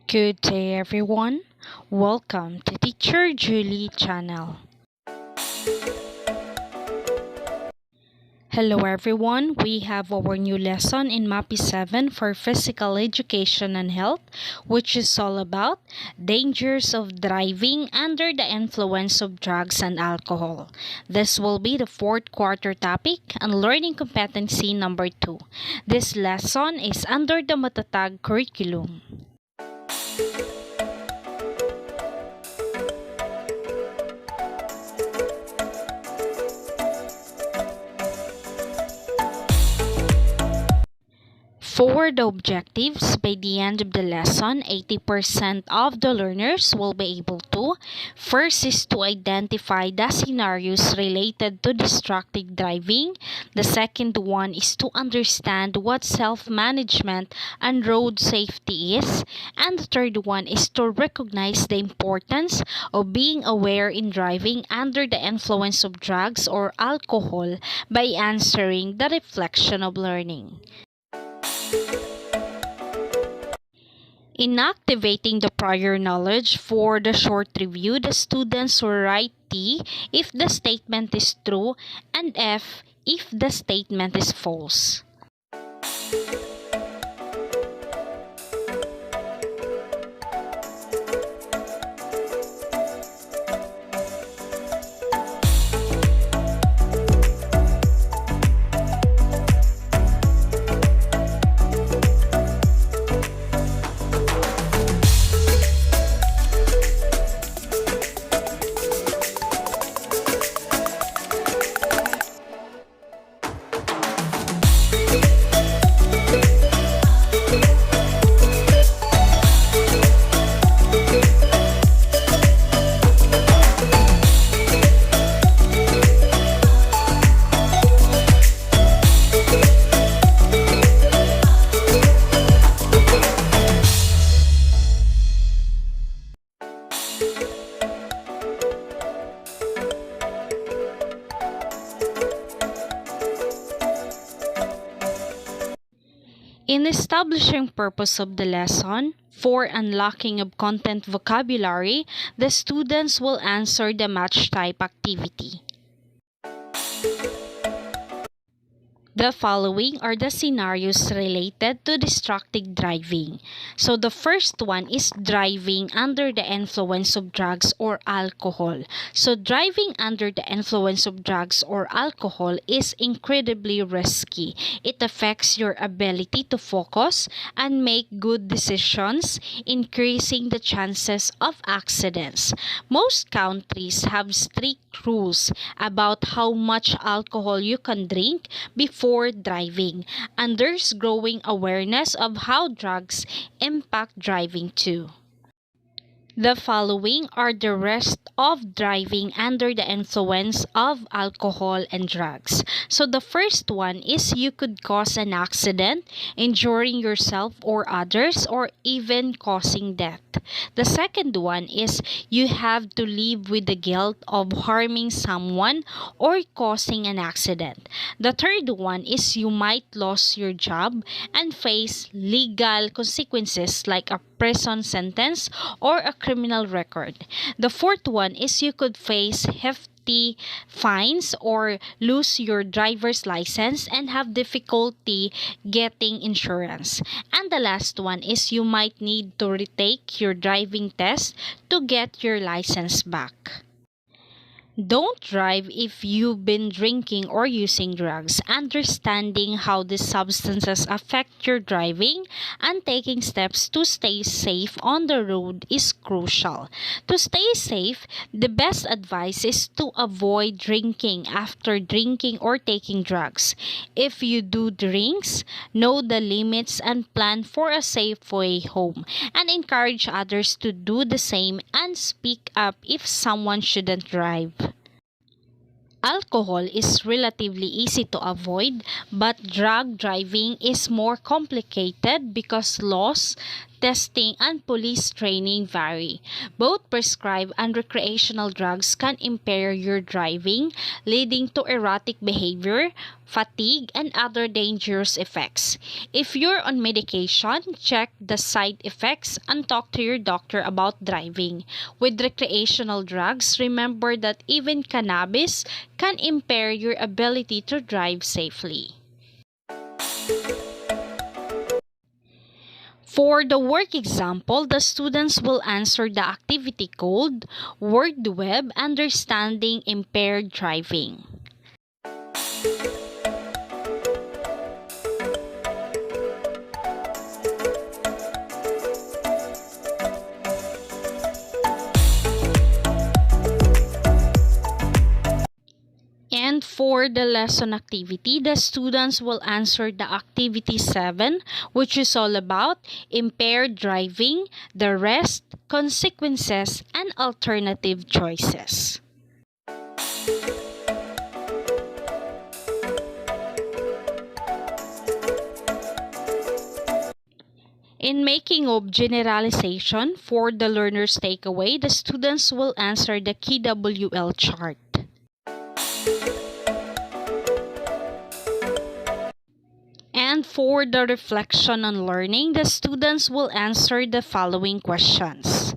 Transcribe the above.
Good day everyone. Welcome to Teacher Julie channel. Hello everyone. We have our new lesson in Mapeh 7 for physical education and health, which is all about dangers of driving under the influence of drugs and alcohol. This will be the fourth quarter topic and learning competency number 2. This lesson is under the MATATAG curriculum. For the objectives, by the end of the lesson, 80% of the learners will be able to. First is to identify the scenarios related to distracted driving. The second one is to understand what self-management and road safety is. And the third one is to recognize the importance of being aware in driving under the influence of drugs or alcohol by answering the reflection of learning. In activating the prior knowledge for the short review, the students will write T if the statement is true and F if the statement is false. In establishing purpose of the lesson, for unlocking of content vocabulary, the students will answer the match type activity. The following are the scenarios related to distracted driving. So the first one is driving under the influence of drugs or alcohol. So driving under the influence of drugs or alcohol is incredibly risky. It affects your ability to focus and make good decisions, increasing the chances of accidents. Most countries have strict rules about how much alcohol you can drink before driving, and there's growing awareness of how drugs impact driving too. The following are the risks of driving under the influence of alcohol and drugs. So the first one is you could cause an accident, injuring yourself or others, or even causing death. The second one is you have to live with the guilt of harming someone or causing an accident. The third one is you might lose your job and face legal consequences like a prison sentence or a criminal record. The fourth one is you could face hefty fines or lose your driver's license and have difficulty getting insurance. And the last one is you might need to retake your driving test to get your license back. Don't drive if you've been drinking or using drugs. Understanding how these substances affect your driving and taking steps to stay safe on the road is crucial. To stay safe, the best advice is to avoid drinking after drinking or taking drugs. If you do drinks, know the limits and plan for a safe way home, and encourage others to do the same and speak up if someone shouldn't drive. Alcohol is relatively easy to avoid, but drug driving is more complicated because laws, testing, and police training vary. Both prescribed and recreational drugs can impair your driving, leading to erratic behavior, fatigue, and other dangerous effects. If you're on medication, check the side effects and talk to your doctor about driving. With recreational drugs, remember that even cannabis can impair your ability to drive safely. For the work example, the students will answer the activity code, word web, understanding impaired driving. And for the lesson activity, the students will answer the activity 7, which is all about impaired driving, the rest, consequences, and alternative choices. In making of generalization, for the learner's takeaway, the students will answer the KWL chart. And for the reflection on learning, the students will answer the following questions.